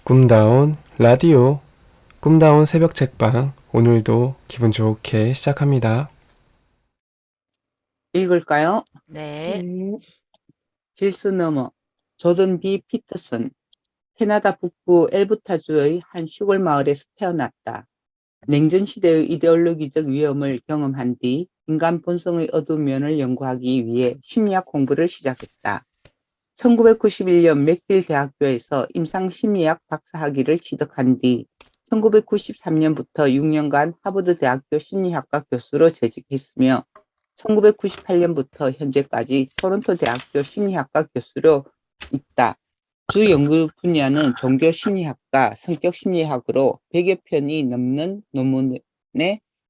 꿈다운 라디오, 꿈다운 새벽 책방, 오늘도 기분 좋게 시작합니다. 읽을까요? 네. 길스 너머 조던 B. 피터슨. 캐나다 북부 엘부타주의 한 시골 마을에서 태어났다. 냉전 시대의 이데올로기적 위험을 경험한 뒤 인간 본성의 어두운 면을 연구하기 위해 심리학 공부를 시작했다. 1991년 맥길 대학교에서 임상심리학 박사학위를 취득한 뒤 1993년부터 6년간 하버드 대학교 심리학과 교수로 재직했으며 1998년부터 현재까지 토론토 대학교 심리학과 교수로 있다. 주 연구 분야는 종교 심리학과 성격 심리학으로 100여 편이 넘는 논문의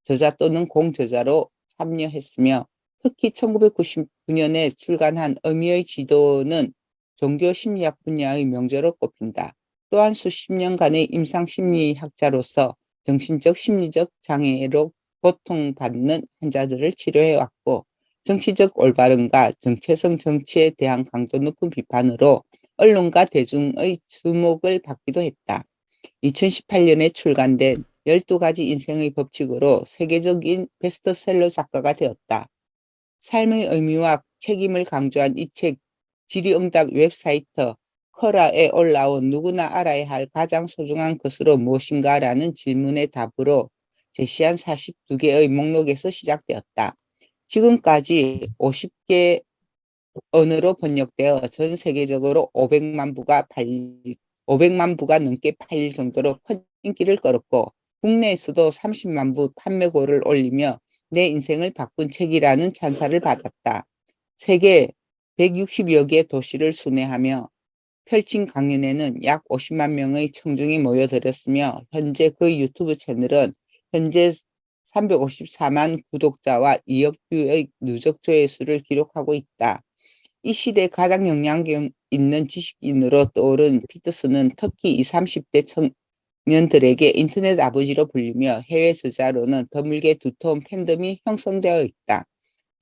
저자 또는 공저자로 참여했으며 특히 1999년에 출간한 의미의 지도는 종교 심리학 분야의 명저로 꼽힌다. 또한 수십 년간의 임상심리학자로서 정신적 심리적 장애로 고통받는 환자들을 치료해왔고 정치적 올바름과 정체성 정치에 대한 강도 높은 비판으로 언론과 대중의 주목을 받기도 했다. 2018년에 출간된 12가지 인생의 법칙으로 세계적인 베스트셀러 작가가 되었다. 삶의 의미와 책임을 강조한 이 책 질의응답 웹사이트 커라에 올라온 누구나 알아야 할 가장 소중한 것으로 무엇인가라는 질문의 답으로 제시한 42개의 목록에서 시작되었다. 지금까지 50개 언어로 번역되어 전 세계적으로 500만 부가 넘게 팔릴 정도로 큰 인기를 끌었고 국내에서도 30만 부 판매고를 올리며 내 인생을 바꾼 책이라는 찬사를 받았다. 세계 160여 개 도시를 순회하며 펼친 강연에는 약 50만 명의 청중이 모여들었으며 현재 그 유튜브 채널은 현재 354만 구독자와 2억 뷰의 누적 조회수를 기록하고 있다. 이 시대에 가장 영향력 있는 지식인으로 떠오른 피터슨은 특히 20, 30대 청년들에게 인터넷 아버지로 불리며 해외 저자로는 드물게 두터운 팬덤이 형성되어 있다.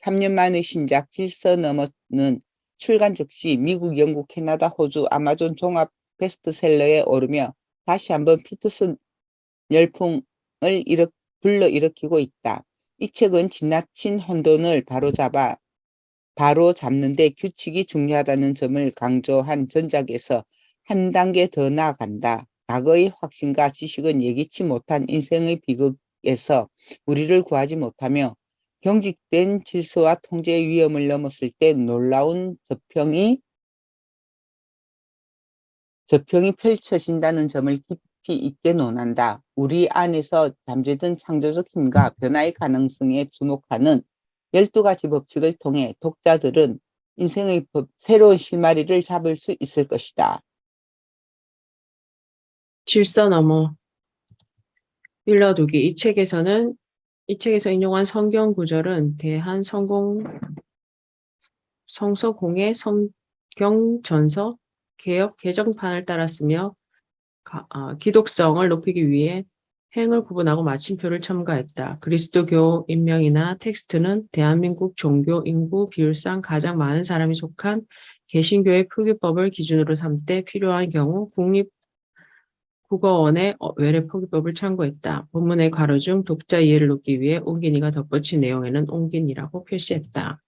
3년 만의 신작 질서 너머는 출간 즉시 미국, 영국, 캐나다, 호주, 아마존 종합 베스트셀러에 오르며 다시 한번 피터슨 열풍을 불러일으키고 있다. 이 책은 지나친 혼돈을 바로잡는데 규칙이 중요하다는 점을 강조한 전작에서 한 단계 더 나아간다. 과거의 확신과 지식은 예기치 못한 인생의 비극에서 우리를 구하지 못하며 경직된 질서와 통제의 위험을 넘었을 때 놀라운 저평이 펼쳐진다는 점을 깊이 있게 논한다. 우리 안에서 잠재든 창조적 힘과 변화의 가능성에 주목하는 12가지 법칙을 통해 독자들은 인생의 새로운 실마리를 잡을 수 있을 것이다. 질서 너머 일러두기. 이 책에서 인용한 성경 구절은 대한 성서공의 성경전서 개역 개정판을 따랐으며 기독성을 높이기 위해 행을 구분하고 마침표를 첨가했다. 그리스도교 인명이나 텍스트는 대한민국 종교 인구 비율상 가장 많은 사람이 속한 개신교의 표기법을 기준으로 삼되 필요한 경우 국어원의 외래 표기법을 참고했다. 본문의 괄호 중 독자 이해를 돕기 위해 옹긴이가 덧붙인 내용에는 옹긴이라고 표시했다.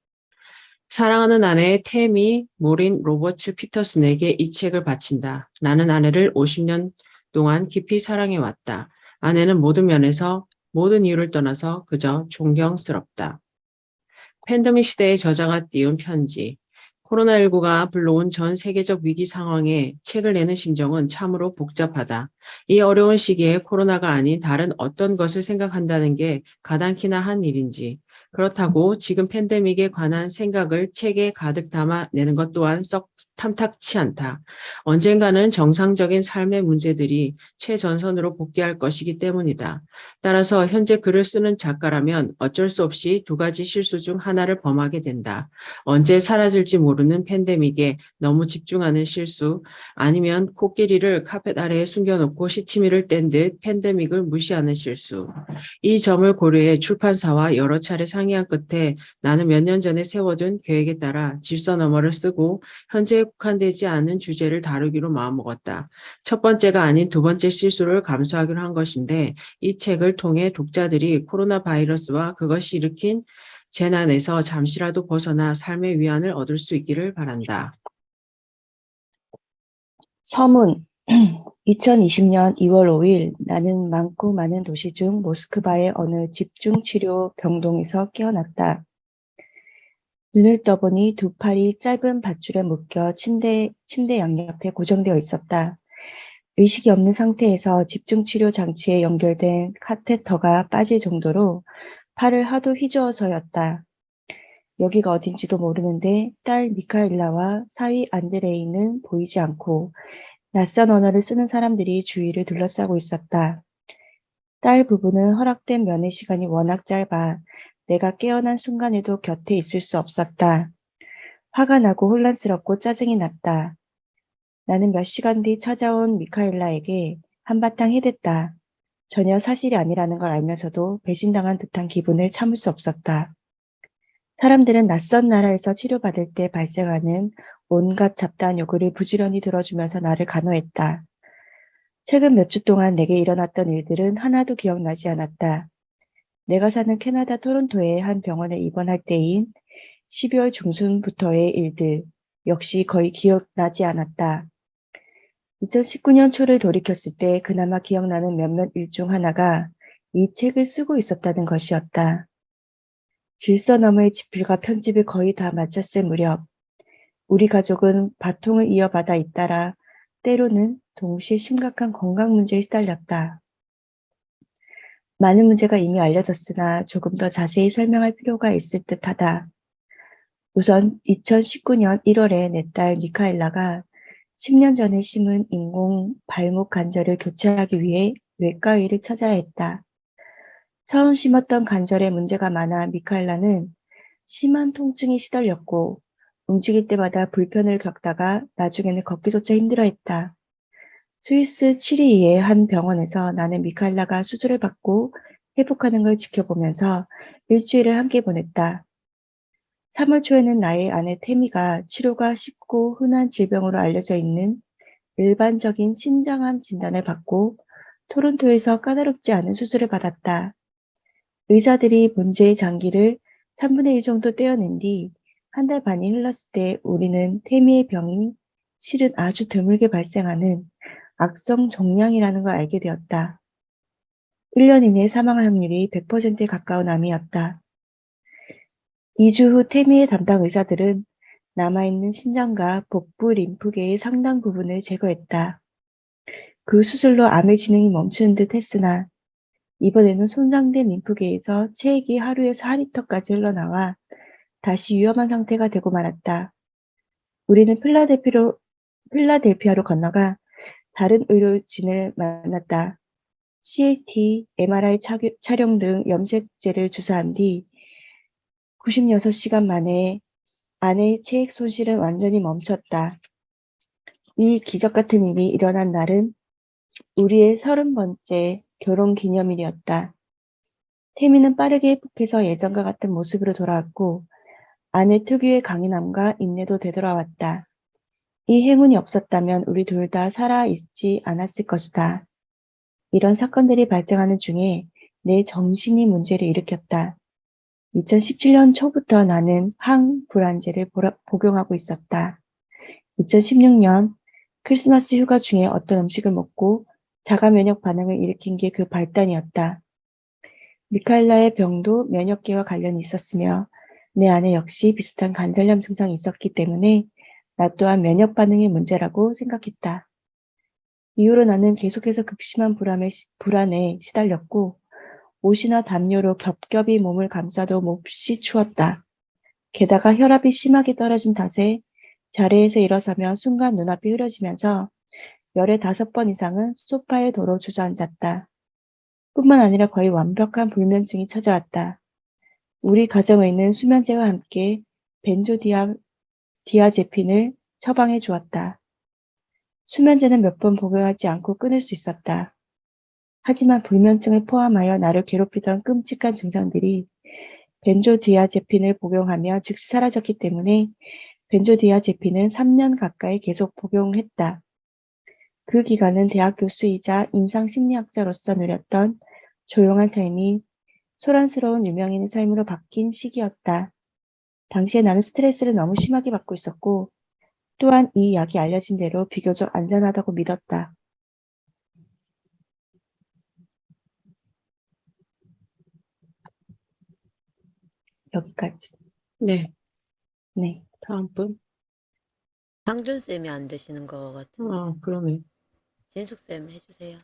사랑하는 아내 태미 모린 로버츠 피터슨에게 이 책을 바친다. 나는 아내를 50년 동안 깊이 사랑해왔다. 아내는 모든 면에서 모든 이유를 떠나서 그저 존경스럽다. 팬데믹 시대의 저자가 띄운 편지. 코로나19가 불러온 전 세계적 위기 상황에 책을 내는 심정은 참으로 복잡하다. 이 어려운 시기에 코로나가 아닌 다른 어떤 것을 생각한다는 게 가당키나 한 일인지, 그렇다고 지금 팬데믹에 관한 생각을 책에 가득 담아내는 것 또한 썩 탐탁치 않다. 언젠가는 정상적인 삶의 문제들이 최전선으로 복귀할 것이기 때문이다. 따라서 현재 글을 쓰는 작가라면 어쩔 수 없이 두 가지 실수 중 하나를 범하게 된다. 언제 사라질지 모르는 팬데믹에 너무 집중하는 실수, 아니면 코끼리를 카펫 아래에 숨겨놓고 시치미를 뗀 듯 팬데믹을 무시하는 실수. 이 점을 고려해 출판사와 여러 차례 상의한 끝에 나는 몇 년 전에 세워둔 계획에 따라 질서 너머를 쓰고 현재에 국한되지 않은 주제를 다루기로 마음먹었다. 첫 번째가 아닌 두 번째 실수를 감수하기로 한 것인데 이 책을 통해 독자들이 코로나 바이러스와 그것이 일으킨 재난에서 잠시라도 벗어나 삶의 위안을 얻을 수 있기를 바란다. 서문 2020년 2월 5일 나는 많고 많은 도시 중 모스크바의 어느 집중치료 병동에서 깨어났다. 눈을 떠보니 두 팔이 짧은 밧줄에 묶여 침대 양옆에 고정되어 있었다. 의식이 없는 상태에서 집중치료 장치에 연결된 카테터가 빠질 정도로 팔을 하도 휘저어서였다. 여기가 어딘지도 모르는데 딸 미카엘라와 사위 안드레이는 보이지 않고 낯선 언어를 쓰는 사람들이 주위를 둘러싸고 있었다. 딸 부부는 허락된 면회 시간이 워낙 짧아 내가 깨어난 순간에도 곁에 있을 수 없었다. 화가 나고 혼란스럽고 짜증이 났다. 나는 몇 시간 뒤 찾아온 미카엘라에게 한바탕 해댔다. 전혀 사실이 아니라는 걸 알면서도 배신당한 듯한 기분을 참을 수 없었다. 사람들은 낯선 나라에서 치료받을 때 발생하는 온갖 잡다한 요구를 부지런히 들어주면서 나를 간호했다. 최근 몇 주 동안 내게 일어났던 일들은 하나도 기억나지 않았다. 내가 사는 캐나다 토론토의 한 병원에 입원할 때인 12월 중순부터의 일들 역시 거의 기억나지 않았다. 2019년 초를 돌이켰을 때 그나마 기억나는 몇몇 일 중 하나가 이 책을 쓰고 있었다는 것이었다. 질서 너머의 집필과 편집을 거의 다 마쳤을 무렵 우리 가족은 바통을 이어받아 잇따라 때로는 동시에 심각한 건강 문제에 시달렸다. 많은 문제가 이미 알려졌으나 조금 더 자세히 설명할 필요가 있을 듯하다. 우선 2019년 1월에 내 딸 미카엘라가 10년 전에 심은 인공 발목 관절을 교체하기 위해 외과의를 찾아야 했다. 처음 심었던 관절에 문제가 많아 미카엘라는 심한 통증에 시달렸고 움직일 때마다 불편을 겪다가 나중에는 걷기조차 힘들어했다. 스위스 치리히의 한 병원에서 나는 미카엘라가 수술을 받고 회복하는 걸 지켜보면서 일주일을 함께 보냈다. 3월 초에는 나의 아내 태미가 치료가 쉽고 흔한 질병으로 알려져 있는 일반적인 신장암 진단을 받고 토론토에서 까다롭지 않은 수술을 받았다. 의사들이 문제의 장기를 3분의 1 정도 떼어낸 뒤 한 달 반이 흘렀을 때 우리는 태미의 병이 실은 아주 드물게 발생하는 악성 종양이라는 걸 알게 되었다. 1년 이내 사망 확률이 100%에 가까운 암이었다. 2주 후 태미의 담당 의사들은 남아있는 신장과 복부 림프계의 상당 부분을 제거했다. 그 수술로 암의 진행이 멈추는 듯 했으나 이번에는 손상된 림프계에서 체액이 하루에 4리터까지 흘러나와 다시 위험한 상태가 되고 말았다. 우리는 필라델피아로 건너가 다른 의료진을 만났다. CAT, MRI 촬영 등 염색제를 주사한 뒤 96시간 만에 아내의 체액 손실은 완전히 멈췄다. 이 기적 같은 일이 일어난 날은 우리의 30번째 결혼 기념일이었다. 태미는 빠르게 회복해서 예전과 같은 모습으로 돌아왔고 아내 특유의 강인함과 인내도 되돌아왔다. 이 행운이 없었다면 우리 둘 다 살아있지 않았을 것이다. 이런 사건들이 발생하는 중에 내 정신이 문제를 일으켰다. 2017년 초부터 나는 항불안제를 복용하고 있었다. 2016년 크리스마스 휴가 중에 어떤 음식을 먹고 자가 면역 반응을 일으킨 게 그 발단이었다. 미카엘라의 병도 면역계와 관련이 있었으며 내 아내 역시 비슷한 관절염 증상이 있었기 때문에 나 또한 면역 반응의 문제라고 생각했다. 이후로 나는 계속해서 극심한 불안에 시달렸고 옷이나 담요로 겹겹이 몸을 감싸도 몹시 추웠다. 게다가 혈압이 심하게 떨어진 탓에 자리에서 일어서면 순간 눈앞이 흐려지면서 열에 5번 이상은 소파에 도로 주저앉았다. 뿐만 아니라 거의 완벽한 불면증이 찾아왔다. 우리 가정의는 수면제와 함께 벤조디아제핀을 처방해 주었다. 수면제는 몇 번 복용하지 않고 끊을 수 있었다. 하지만 불면증을 포함하여 나를 괴롭히던 끔찍한 증상들이 벤조디아제핀을 복용하며 즉시 사라졌기 때문에 벤조디아제핀은 3년 가까이 계속 복용했다. 그 기간은 대학 교수이자 임상심리학자로서 누렸던 조용한 삶이 소란스러운 유명인의 삶으로 바뀐 시기였다. 당시에 나는 스트레스를 너무 심하게 받고 있었고 또한 이 약이 알려진 대로 비교적 안전하다고 믿었다. 여기까지. 네, 네. 다음 분. 상준쌤이 안 되시는 것 같은데. 그러네. 진숙쌤 해주세요.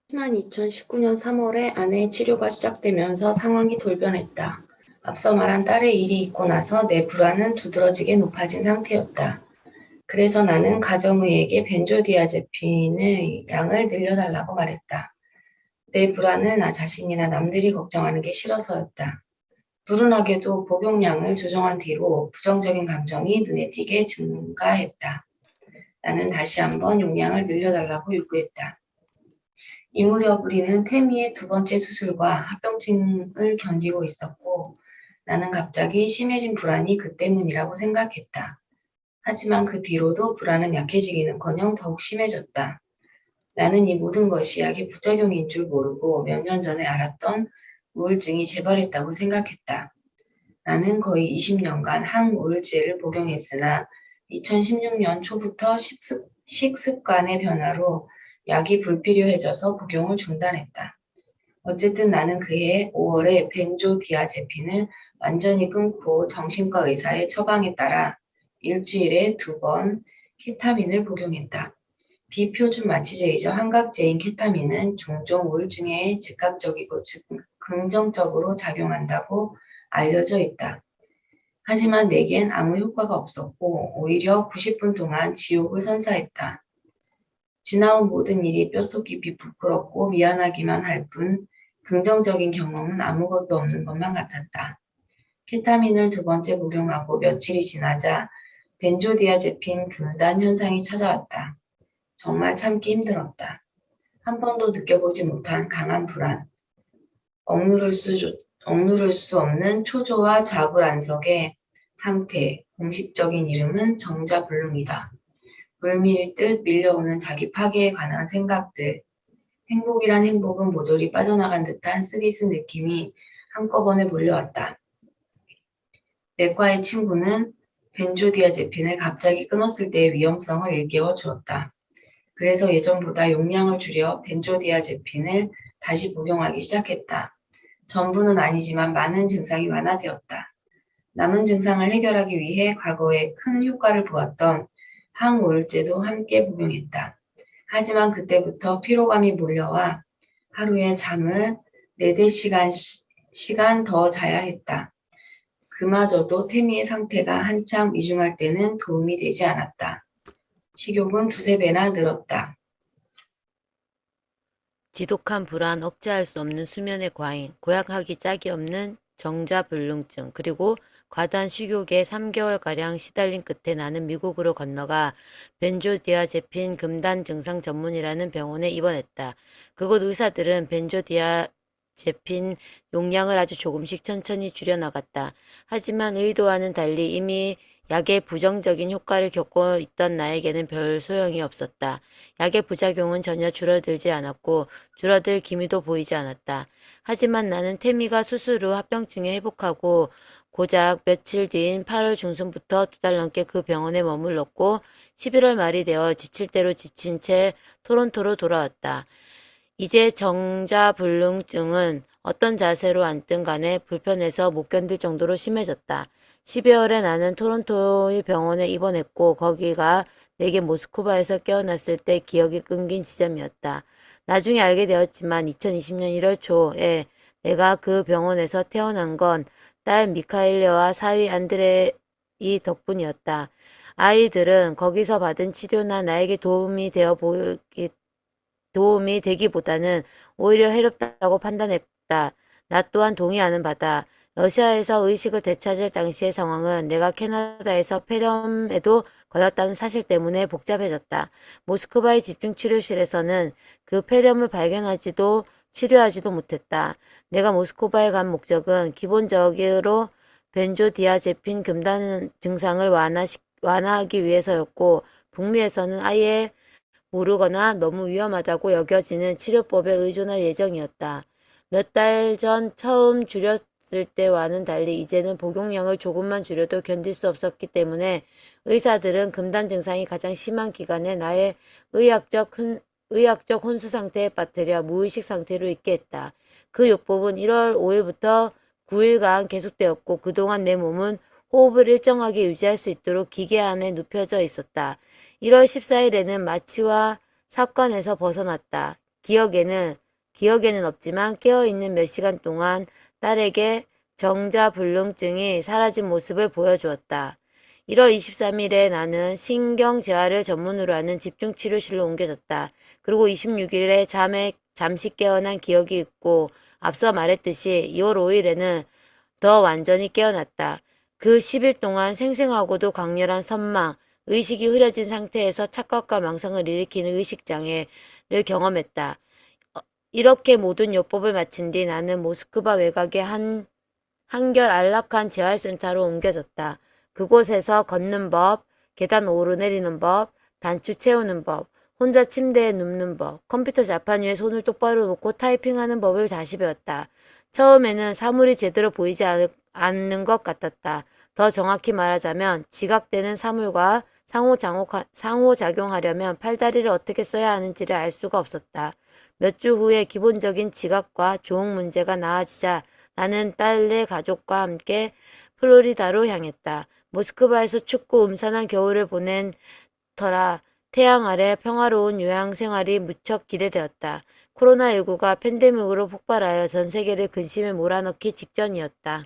하지만 2019년 3월에 아내의 치료가 시작되면서 상황이 돌변했다. 앞서 말한 딸의 일이 있고 나서 내 불안은 두드러지게 높아진 상태였다. 그래서 나는 가정의에게 벤조디아제핀의 양을 늘려달라고 말했다. 내 불안을 나 자신이나 남들이 걱정하는 게 싫어서였다. 불운하게도 복용량을 조정한 뒤로 부정적인 감정이 눈에 띄게 증가했다. 나는 다시 한번 용량을 늘려달라고 요구했다. 이 무렵 우리는 태미의 두 번째 수술과 합병증을 견디고 있었고 나는 갑자기 심해진 불안이 그 때문이라고 생각했다. 하지만 그 뒤로도 불안은 약해지기는커녕 더욱 심해졌다. 나는 이 모든 것이 약의 부작용인 줄 모르고 몇 년 전에 알았던 우울증이 재발했다고 생각했다. 나는 거의 20년간 항우울제를 복용했으나 2016년 초부터 식습관의 변화로 약이 불필요해져서 복용을 중단했다. 어쨌든 나는 그해 5월에 벤조디아제핀을 완전히 끊고 정신과 의사의 처방에 따라 일주일에 2번 케타민을 복용했다. 비표준 마취제이자 환각제인 케타민은 종종 우울증에 즉각적이고 긍정적으로 작용한다고 알려져 있다. 하지만 내겐 아무 효과가 없었고 오히려 90분 동안 지옥을 선사했다. 지나온 모든 일이 뼛속 깊이 부끄럽고 미안하기만 할 뿐 긍정적인 경험은 아무것도 없는 것만 같았다. 케타민을 2번째 복용하고 며칠이 지나자 벤조디아제핀 금단 현상이 찾아왔다. 정말 참기 힘들었다. 한 번도 느껴보지 못한 강한 불안, 억누를 수 없는 초조와 자불안석의 상태, 공식적인 이름은 정자불능이다. 물밀듯 밀려오는 자기 파괴에 관한 생각들, 행복이란 행복은 모조리 빠져나간 듯한 쓰디쓴 느낌이 한꺼번에 몰려왔다. 내과의 친구는 벤조디아제핀을 갑자기 끊었을 때의 위험성을 일깨워 주었다. 그래서 예전보다 용량을 줄여 벤조디아제핀을 다시 복용하기 시작했다. 전부는 아니지만 많은 증상이 완화되었다. 남은 증상을 해결하기 위해 과거에 큰 효과를 보았던 항우울제도 함께 복용했다. 하지만 그때부터 피로감이 몰려와 하루에 잠을 4-5시간 더 자야 했다. 그마저도 태미의 상태가 한참 위중할 때는 도움이 되지 않았다. 식욕은 2-3배나 늘었다. 지독한 불안, 억제할 수 없는 수면의 과잉, 고약하기 짝이 없는 정자불능증, 그리고 과다한 식욕에 3개월가량 시달린 끝에 나는 미국으로 건너가 벤조디아제핀 금단 증상 전문이라는 병원에 입원했다. 그곳 의사들은 벤조디아제핀 용량을 아주 조금씩 천천히 줄여나갔다. 하지만 의도와는 달리 이미 약의 부정적인 효과를 겪고 있던 나에게는 별 소용이 없었다. 약의 부작용은 전혀 줄어들지 않았고 줄어들 기미도 보이지 않았다. 하지만 나는 태미가 수술 후 합병증에 회복하고 고작 며칠 뒤인 8월 중순부터 2달 넘게 그 병원에 머물렀고 11월 말이 되어 지칠 대로 지친 채 토론토로 돌아왔다. 이제 정자불능증은 어떤 자세로 앉든 간에 불편해서 못 견딜 정도로 심해졌다. 12월에 나는 토론토의 병원에 입원했고 거기가 내게 모스크바에서 깨어났을 때 기억이 끊긴 지점이었다. 나중에 알게 되었지만 2020년 1월 초에 내가 그 병원에서 태어난 건 딸 미카엘레와 사위 안드레이 덕분이었다. 아이들은 거기서 받은 치료나 나에게 도움이 되기보다는 오히려 해롭다고 판단했다. 나 또한 동의하는 바다. 러시아에서 의식을 되찾을 당시의 상황은 내가 캐나다에서 폐렴에도 걸렸다는 사실 때문에 복잡해졌다. 모스크바의 집중치료실에서는 그 폐렴을 발견하지도 치료하지도 못했다. 내가 모스크바에 간 목적은 기본적으로 벤조디아제핀 금단 증상을 완화하기 위해서였고, 북미에서는 아예 모르거나 너무 위험하다고 여겨지는 치료법에 의존할 예정이었다. 몇 달 전 처음 줄였을 때와는 달리 이제는 복용량을 조금만 줄여도 견딜 수 없었기 때문에 의사들은 금단 증상이 가장 심한 기간에 나의 의학적 혼수 상태에 빠뜨려 무의식 상태로 있게 했다. 그 요법은 1월 5일부터 9일간 계속되었고 그동안 내 몸은 호흡을 일정하게 유지할 수 있도록 기계 안에 눕혀져 있었다. 1월 14일에는 마취와 사건에서 벗어났다. 기억에는 없지만 깨어있는 몇 시간 동안 딸에게 정자불능증이 사라진 모습을 보여주었다. 1월 23일에 나는 신경재활을 전문으로 하는 집중치료실로 옮겨졌다. 그리고 26일에 잠시 깨어난 기억이 있고 앞서 말했듯이 2월 5일에는 더 완전히 깨어났다. 그 10일 동안 생생하고도 강렬한 선망, 의식이 흐려진 상태에서 착각과 망상을 일으키는 의식장애를 경험했다. 이렇게 모든 요법을 마친 뒤 나는 모스크바 외곽의 한결 안락한 재활센터로 옮겨졌다. 그곳에서 걷는 법, 계단 오르내리는 법, 단추 채우는 법, 혼자 침대에 눕는 법, 컴퓨터 자판 위에 손을 똑바로 놓고 타이핑하는 법을 다시 배웠다. 처음에는 사물이 제대로 보이지 않는 것 같았다. 더 정확히 말하자면 지각되는 사물과 상호작용하려면 팔다리를 어떻게 써야 하는지를 알 수가 없었다. 몇 주 후에 기본적인 지각과 조응 문제가 나아지자 나는 딸네 가족과 함께 플로리다로 향했다. 모스크바에서 춥고 음산한 겨울을 보낸 터라 태양 아래 평화로운 요양 생활이 무척 기대되었다. 코로나19가 팬데믹으로 폭발하여 전 세계를 근심에 몰아넣기 직전이었다.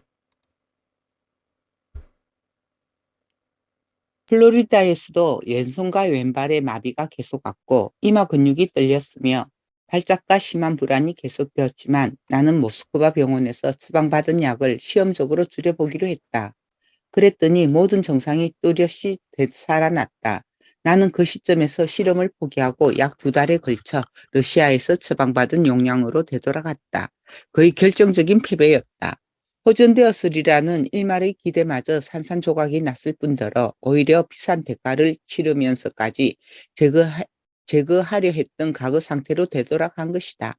플로리다에서도 왼손과 왼발의 마비가 계속 왔고 이마 근육이 떨렸으며 발작과 심한 불안이 계속되었지만 나는 모스크바 병원에서 처방받은 약을 시험적으로 줄여보기로 했다. 그랬더니 모든 증상이 뚜렷이 되살아났다. 나는 그 시점에서 실험을 포기하고 약 2달에 걸쳐 러시아에서 처방받은 용량으로 되돌아갔다. 거의 결정적인 패배였다. 호전되었으리라는 일말의 기대마저 산산조각이 났을 뿐더러 오히려 비싼 대가를 치르면서까지 제거하려 했던 과거 상태로 되돌아간 것이다.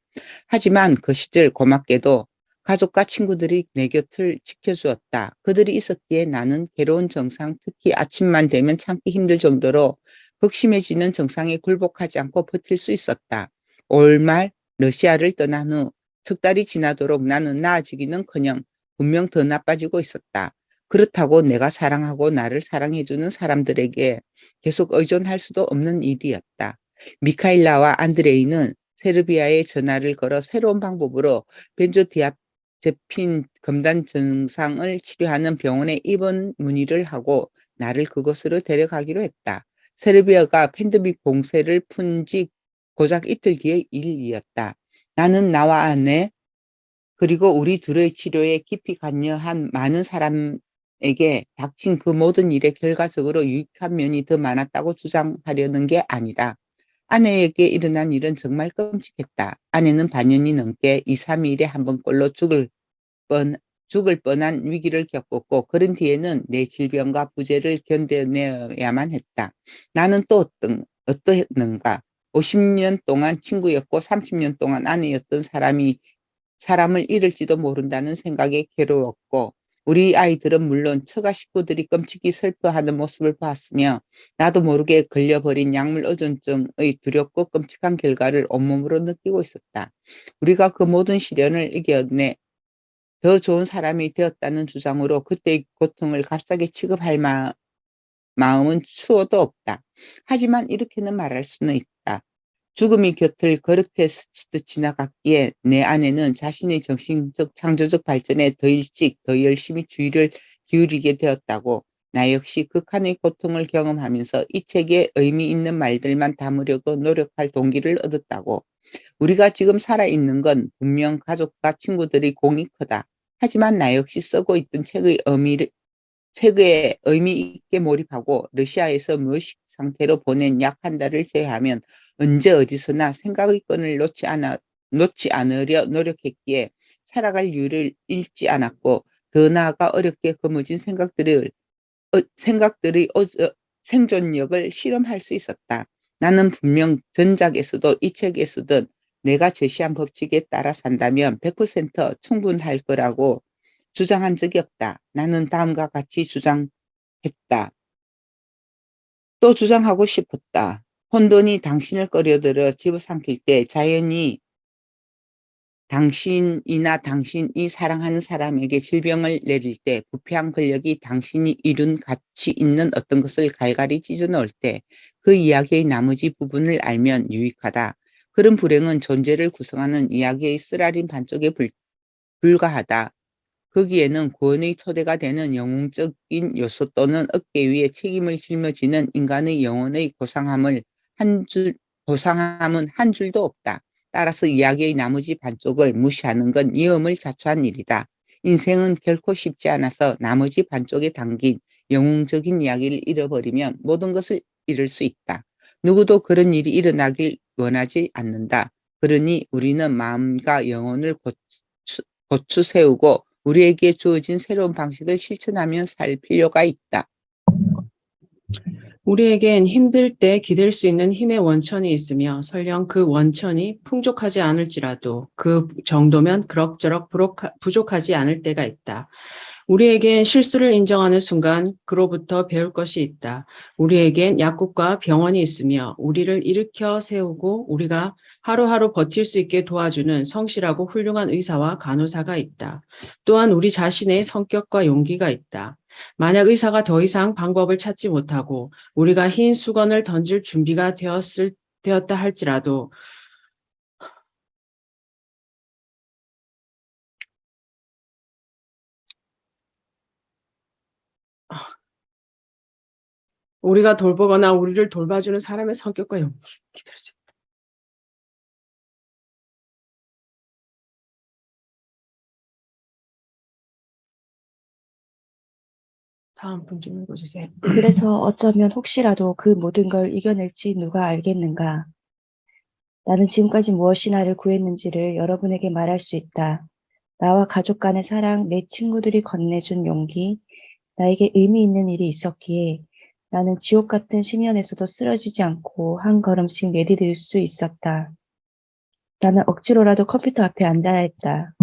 하지만 그 시절 고맙게도 가족과 친구들이 내 곁을 지켜주었다. 그들이 있었기에 나는 괴로운 증상, 특히 아침만 되면 참기 힘들 정도로 극심해지는 증상에 굴복하지 않고 버틸 수 있었다. 올 말 러시아를 떠난 후 3달이 지나도록 나는 나아지기는커녕 분명 더 나빠지고 있었다. 그렇다고 내가 사랑하고 나를 사랑해주는 사람들에게 계속 의존할 수도 없는 일이었다. 미카일라와 안드레이는 세르비아에 전화를 걸어 새로운 방법으로 벤조디아제핀 검단 증상을 치료하는 병원에 입원 문의를 하고 나를 그곳으로 데려가기로 했다. 세르비아가 팬데믹 봉쇄를 푼 지 고작 이틀 뒤의 일이었다. 나는 나와 아내 그리고 우리 둘의 치료에 깊이 관여한 많은 사람에게 닥친 그 모든 일에 결과적으로 유익한 면이 더 많았다고 주장하려는 게 아니다. 아내에게 일어난 일은 정말 끔찍했다. 아내는 반년이 넘게 2, 3일에 한 번꼴로 죽을 뻔한 위기를 겪었고 그런 뒤에는 내 질병과 부재를 견뎌내야만 했다. 나는 또 어떠했는가? 50년 동안 친구였고 30년 동안 아내였던 사람을 잃을지도 모른다는 생각에 괴로웠고 우리 아이들은 물론 처가 식구들이 끔찍이 슬퍼하는 모습을 봤으며 나도 모르게 걸려버린 약물 의존증의 두렵고 끔찍한 결과를 온몸으로 느끼고 있었다. 우리가 그 모든 시련을 이겨내 더 좋은 사람이 되었다는 주장으로 그때의 고통을 값싸게 취급할 마음은 추호도 없다. 하지만 이렇게는 말할 수는 있다. 죽음이 곁을 거르게 스치듯 지나갔기에 내 아내는 자신의 정신적 창조적 발전에 더 일찍 더 열심히 주의를 기울이게 되었다고 나 역시 극한의 고통을 경험하면서 이 책에 의미 있는 말들만 담으려고 노력할 동기를 얻었다고. 우리가 지금 살아있는 건 분명 가족과 친구들의 공이 크다. 하지만 나 역시 쓰고 있던 책에 의미 있게 몰입하고 러시아에서 무의식 상태로 보낸 약 1달을 제외하면 언제 어디서나 생각의 끈을 놓지 놓지 않으려 노력했기에 살아갈 이유를 잃지 않았고 더 나아가 어렵게 거머쥔 생각들의 생존력을 실험할 수 있었다. 나는 분명 전작에서도 이 책에서든 내가 제시한 법칙에 따라 산다면 100% 충분할 거라고 주장한 적이 없다. 나는 다음과 같이 주장했다. 또 주장하고 싶었다. 혼돈이 당신을 끌어들여 집어삼킬 때 자연히 당신이나 당신이 사랑하는 사람에게 질병을 내릴 때 부패한 권력이 당신이 이룬 가치 있는 어떤 것을 갈갈이 찢어 넣을 때 그 이야기의 나머지 부분을 알면 유익하다. 그런 불행은 존재를 구성하는 이야기의 쓰라린 반쪽에 불과하다. 거기에는 구원의 토대가 되는 영웅적인 요소 또는 어깨 위에 책임을 짊어지는 인간의 영혼의 고상함은 한 줄도 없다. 따라서 이야기의 나머지 반쪽을 무시하는 건 위험을 자초한 일이다. 인생은 결코 쉽지 않아서 나머지 반쪽에 담긴 영웅적인 이야기를 잃어버리면 모든 것을 잃을 수 있다. 누구도 그런 일이 일어나길 원하지 않는다. 그러니 우리는 마음과 영혼을 고추 세우고 우리에게 주어진 새로운 방식을 실천하며 살 필요가 있다. 우리에겐 힘들 때 기댈 수 있는 힘의 원천이 있으며 설령 그 원천이 풍족하지 않을지라도 그 정도면 그럭저럭 부족하지 않을 때가 있다. 우리에겐 실수를 인정하는 순간 그로부터 배울 것이 있다. 우리에겐 약국과 병원이 있으며 우리를 일으켜 세우고 우리가 하루하루 버틸 수 있게 도와주는 성실하고 훌륭한 의사와 간호사가 있다. 또한 우리 자신의 성격과 용기가 있다. 만약 의사가 더 이상 방법을 찾지 못하고 우리가 흰 수건을 던질 준비가 되었다 할지라도 우리가 돌보거나 우리를 돌봐주는 사람의 성격과 용기 기다릴 수 있다. 다음 분 좀 읽어주세요. 그래서 어쩌면 혹시라도 그 모든 걸 이겨낼지 누가 알겠는가? 나는 지금까지 무엇이나를 구했는지를 여러분에게 말할 수 있다. 나와 가족 간의 사랑, 내 친구들이 건네준 용기, 나에게 의미 있는 일이 있었기에 나는 지옥 같은 심연에서도 쓰러지지 않고 한 걸음씩 내디딜 수 있었다. 나는 억지로라도 컴퓨터 앞에 앉아야 했다.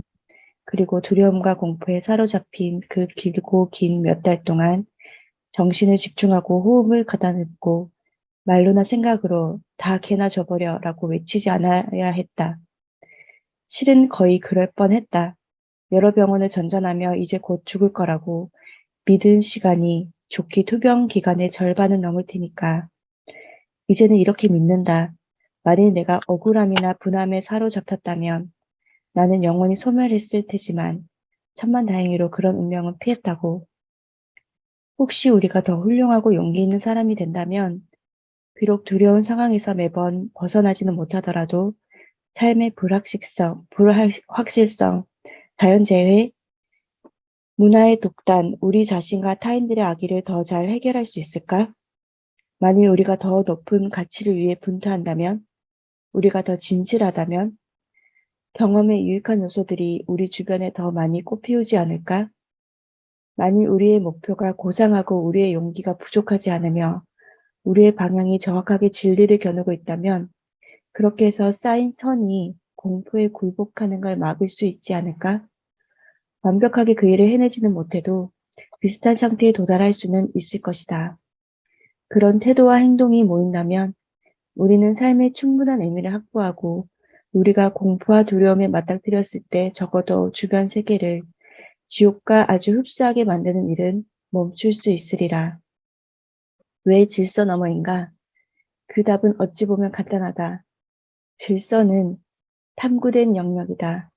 그리고 두려움과 공포에 사로잡힌 그 길고 긴 몇 달 동안 정신을 집중하고 호흡을 가다듬고 말로나 생각으로 다 개나 줘버려라고 외치지 않아야 했다. 실은 거의 그럴 뻔했다. 여러 병원을 전전하며 이제 곧 죽을 거라고 믿은 시간이 좋기 투병 기간의 절반은 넘을 테니까 이제는 이렇게 믿는다. 만일 내가 억울함이나 분함에 사로잡혔다면 나는 영원히 소멸했을 테지만 천만다행히로 그런 운명은 피했다고. 혹시 우리가 더 훌륭하고 용기 있는 사람이 된다면 비록 두려운 상황에서 매번 벗어나지는 못하더라도 삶의 불확실성, 자연재해, 문화의 독단, 우리 자신과 타인들의 악의를 더 잘 해결할 수 있을까? 만일 우리가 더 높은 가치를 위해 분투한다면, 우리가 더 진실하다면, 경험의 유익한 요소들이 우리 주변에 더 많이 꽃피우지 않을까? 만일 우리의 목표가 고상하고 우리의 용기가 부족하지 않으며 우리의 방향이 정확하게 진리를 겨누고 있다면 그렇게 해서 쌓인 선이 공포에 굴복하는 걸 막을 수 있지 않을까? 완벽하게 그 일을 해내지는 못해도 비슷한 상태에 도달할 수는 있을 것이다. 그런 태도와 행동이 모인다면 우리는 삶의 충분한 의미를 확보하고 우리가 공포와 두려움에 맞닥뜨렸을 때 적어도 주변 세계를 지옥과 아주 흡사하게 만드는 일은 멈출 수 있으리라. 왜 질서 너머인가? 그 답은 어찌 보면 간단하다. 질서는 탐구된 영역이다.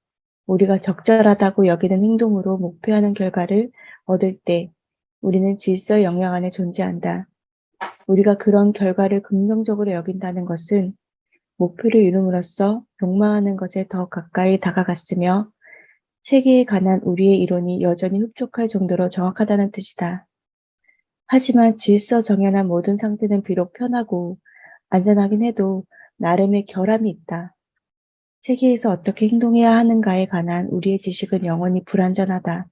우리가 적절하다고 여기는 행동으로 목표하는 결과를 얻을 때 우리는 질서의 영역 안에 존재한다. 우리가 그런 결과를 긍정적으로 여긴다는 것은 목표를 이룸으로써 욕망하는 것에 더 가까이 다가갔으며 세계에 관한 우리의 이론이 여전히 흡족할 정도로 정확하다는 뜻이다. 하지만 질서 정연한 모든 상태는 비록 편하고 안전하긴 해도 나름의 결함이 있다. 세계에서 어떻게 행동해야 하는가에 관한 우리의 지식은 영원히 불완전하다.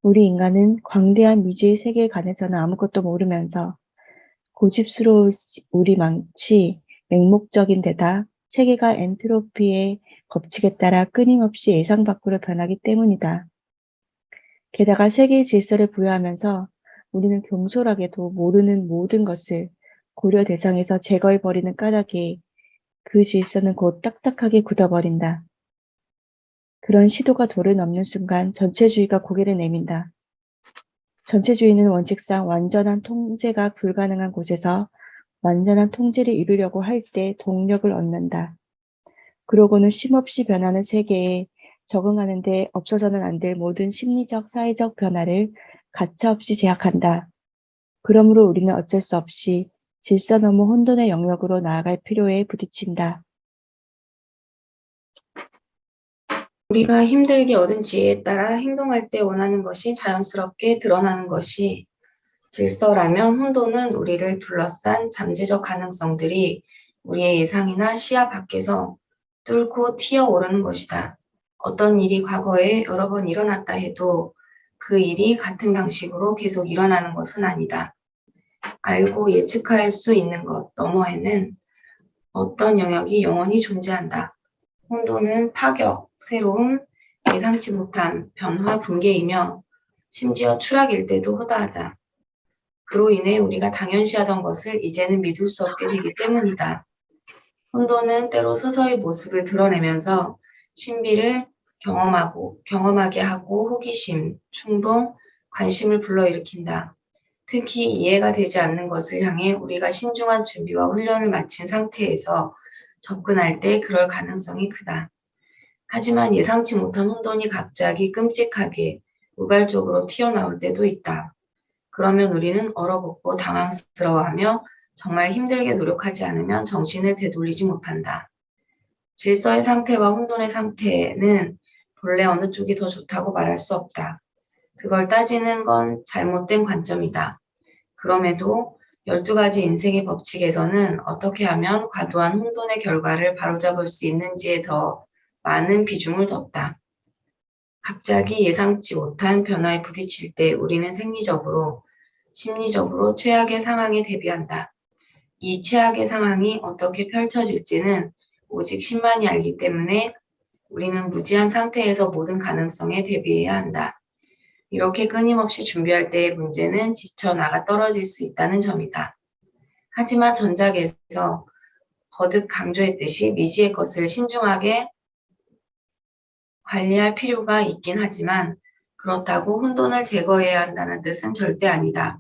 우리 인간은 광대한 미지의 세계에 관해서는 아무것도 모르면서 고집스러울 우리 망치 맹목적인 데다 세계가 엔트로피의 법칙에 따라 끊임없이 예상 밖으로 변하기 때문이다. 게다가 세계의 질서를 부여하면서 우리는 경솔하게도 모르는 모든 것을 고려 대상에서 제거해버리는 까닭에 그 질서는 곧 딱딱하게 굳어버린다. 그런 시도가 도를 넘는 순간 전체주의가 고개를 내민다. 전체주의는 원칙상 완전한 통제가 불가능한 곳에서 완전한 통제를 이루려고 할 때 동력을 얻는다. 그러고는 쉼없이 변하는 세계에 적응하는 데 없어서는 안 될 모든 심리적, 사회적 변화를 가차없이 제약한다. 그러므로 우리는 어쩔 수 없이 질서 너머 혼돈의 영역으로 나아갈 필요에 부딪힌다. 우리가 힘들게 얻은 지혜에 따라 행동할 때 원하는 것이 자연스럽게 드러나는 것이 질서라면 혼돈은 우리를 둘러싼 잠재적 가능성들이 우리의 예상이나 시야 밖에서 뚫고 튀어오르는 것이다. 어떤 일이 과거에 여러 번 일어났다 해도 그 일이 같은 방식으로 계속 일어나는 것은 아니다. 알고 예측할 수 있는 것 너머에는 어떤 영역이 영원히 존재한다. 혼돈은 파격, 새로움, 예상치 못한 변화, 붕괴이며 심지어 추락일 때도 허다하다. 그로 인해 우리가 당연시하던 것을 이제는 믿을 수 없게 되기 때문이다. 혼돈은 때로 서서히 모습을 드러내면서 신비를 경험하게 하고 호기심, 충동, 관심을 불러일으킨다. 특히 이해가 되지 않는 것을 향해 우리가 신중한 준비와 훈련을 마친 상태에서 접근할 때 그럴 가능성이 크다. 하지만 예상치 못한 혼돈이 갑자기 끔찍하게 우발적으로 튀어나올 때도 있다. 그러면 우리는 얼어붙고 당황스러워하며 정말 힘들게 노력하지 않으면 정신을 되돌리지 못한다. 질서의 상태와 혼돈의 상태는 본래 어느 쪽이 더 좋다고 말할 수 없다. 그걸 따지는 건 잘못된 관점이다. 그럼에도 12가지 인생의 법칙에서는 어떻게 하면 과도한 혼돈의 결과를 바로잡을 수 있는지에 더 많은 비중을 뒀다. 갑자기 예상치 못한 변화에 부딪힐 때 우리는 생리적으로, 심리적으로 최악의 상황에 대비한다. 이 최악의 상황이 어떻게 펼쳐질지는 오직 신만이 알기 때문에 우리는 무지한 상태에서 모든 가능성에 대비해야 한다. 이렇게 끊임없이 준비할 때의 문제는 지쳐 나가 떨어질 수 있다는 점이다. 하지만 전작에서 거듭 강조했듯이 미지의 것을 신중하게 관리할 필요가 있긴 하지만 그렇다고 혼돈을 제거해야 한다는 뜻은 절대 아니다.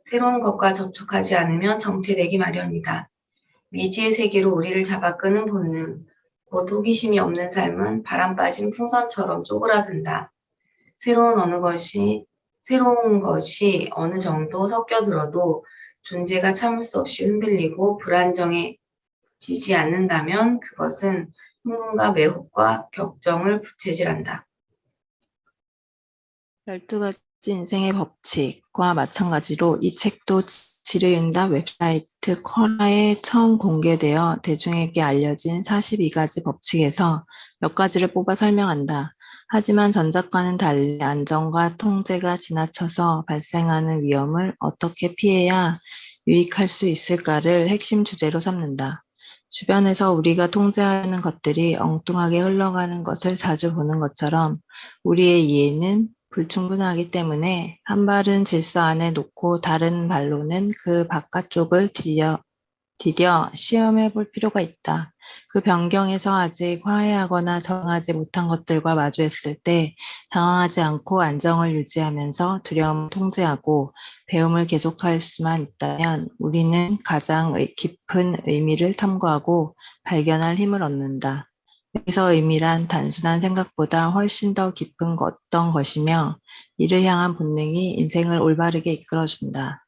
새로운 것과 접촉하지 않으면 정체되기 마련이다. 미지의 세계로 우리를 잡아끄는 본능, 곧 호기심이 없는 삶은 바람 빠진 풍선처럼 쪼그라든다. 새로운 것이 어느 정도 섞여들어도 존재가 참을 수 없이 흔들리고 불안정해지지 않는다면 그것은 흥분과 매혹과 격정을 부채질한다. 12가지 인생의 법칙과 마찬가지로 이 책도 지르윤다 웹사이트 쿼라에 처음 공개되어 대중에게 알려진 42가지 법칙에서 몇 가지를 뽑아 설명한다. 하지만 전작과는 달리 안정과 통제가 지나쳐서 발생하는 위험을 어떻게 피해야 유익할 수 있을까를 핵심 주제로 삼는다. 주변에서 우리가 통제하는 것들이 엉뚱하게 흘러가는 것을 자주 보는 것처럼 우리의 이해는 불충분하기 때문에 한 발은 질서 안에 놓고 다른 발로는 그 바깥쪽을 디뎌 시험해 볼 필요가 있다. 그 변경에서 아직 화해하거나 정하지 못한 것들과 마주했을 때 당황하지 않고 안정을 유지하면서 두려움을 통제하고 배움을 계속할 수만 있다면 우리는 가장 깊은 의미를 탐구하고 발견할 힘을 얻는다. 여기서 의미란 단순한 생각보다 훨씬 더 깊은 어떤 것이며 이를 향한 본능이 인생을 올바르게 이끌어준다.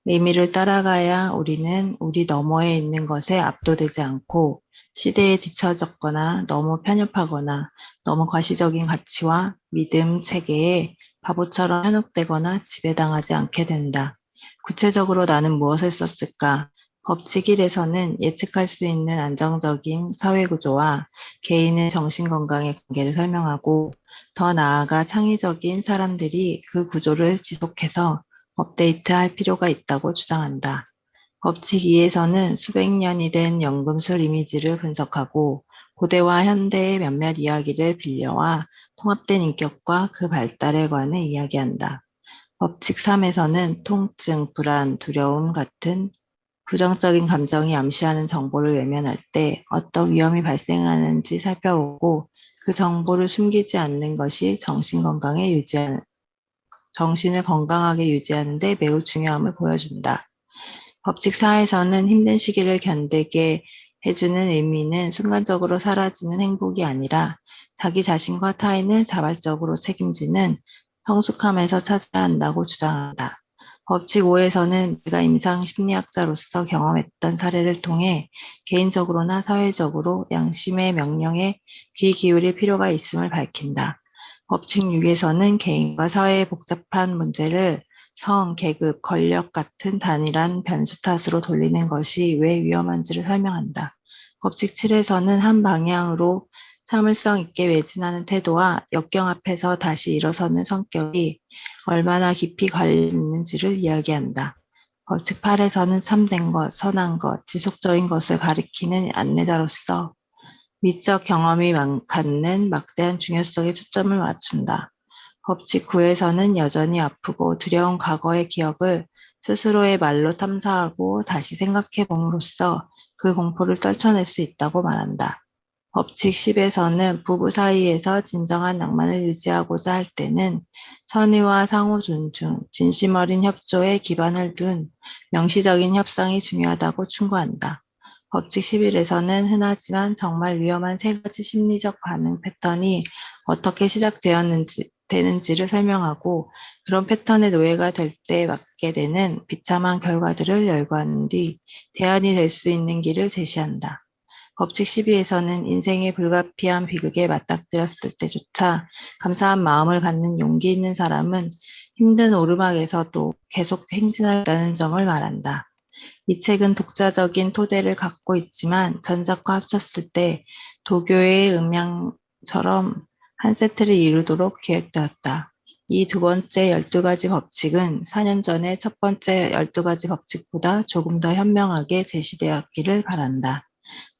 의미를 따라가야 우리는 우리 너머에 있는 것에 압도되지 않고 시대에 뒤처졌거나 너무 편협하거나 너무 과시적인 가치와 믿음, 체계에 바보처럼 현혹되거나 지배당하지 않게 된다. 구체적으로 나는 무엇을 썼을까? 법칙 1에서는 예측할 수 있는 안정적인 사회구조와 개인의 정신건강의 관계를 설명하고 더 나아가 창의적인 사람들이 그 구조를 지속해서 업데이트할 필요가 있다고 주장한다. 법칙 2에서는 수백 년이 된 연금술 이미지를 분석하고 고대와 현대의 몇몇 이야기를 빌려와 통합된 인격과 그 발달에 관해 이야기한다. 법칙 3에서는 통증, 불안, 두려움 같은 부정적인 감정이 암시하는 정보를 외면할 때 어떤 위험이 발생하는지 살펴보고 그 정보를 숨기지 않는 것이 정신을 건강하게 유지하는 데 매우 중요함을 보여준다. 법칙 4에서는 힘든 시기를 견디게 해주는 의미는 순간적으로 사라지는 행복이 아니라 자기 자신과 타인을 자발적으로 책임지는 성숙함에서 찾아야 한다고 주장한다. 법칙 5에서는 내가 임상 심리학자로서 경험했던 사례를 통해 개인적으로나 사회적으로 양심의 명령에 귀 기울일 필요가 있음을 밝힌다. 법칙 6에서는 개인과 사회의 복잡한 문제를 성, 계급, 권력 같은 단일한 변수 탓으로 돌리는 것이 왜 위험한지를 설명한다. 법칙 7에서는 한 방향으로 참을성 있게 매진하는 태도와 역경 앞에서 다시 일어서는 성격이 얼마나 깊이 관련 있는지를 이야기한다. 법칙 8에서는 참된 것, 선한 것, 지속적인 것을 가리키는 안내자로서 미적 경험이 갖는 막대한 중요성에 초점을 맞춘다. 법칙 9에서는 여전히 아프고 두려운 과거의 기억을 스스로의 말로 탐사하고 다시 생각해 봄으로써 그 공포를 떨쳐낼 수 있다고 말한다. 법칙 10에서는 부부 사이에서 진정한 낭만을 유지하고자 할 때는 선의와 상호 존중, 진심 어린 협조에 기반을 둔 명시적인 협상이 중요하다고 충고한다. 법칙 11에서는 흔하지만 정말 위험한 세 가지 심리적 반응 패턴이 어떻게 되는지를 설명하고 그런 패턴의 노예가 될 때 맞게 되는 비참한 결과들을 열거한 뒤 대안이 될 수 있는 길을 제시한다. 법칙 12에서는 인생의 불가피한 비극에 맞닥뜨렸을 때조차 감사한 마음을 갖는 용기 있는 사람은 힘든 오르막에서도 계속 행진하겠다는 점을 말한다. 이 책은 독자적인 토대를 갖고 있지만 전작과 합쳤을 때 도교의 음향처럼 한 세트를 이루도록 기획되었다. 이 두 번째 12가지 법칙은 4년 전에 첫 번째 12가지 법칙보다 조금 더 현명하게 제시되었기를 바란다.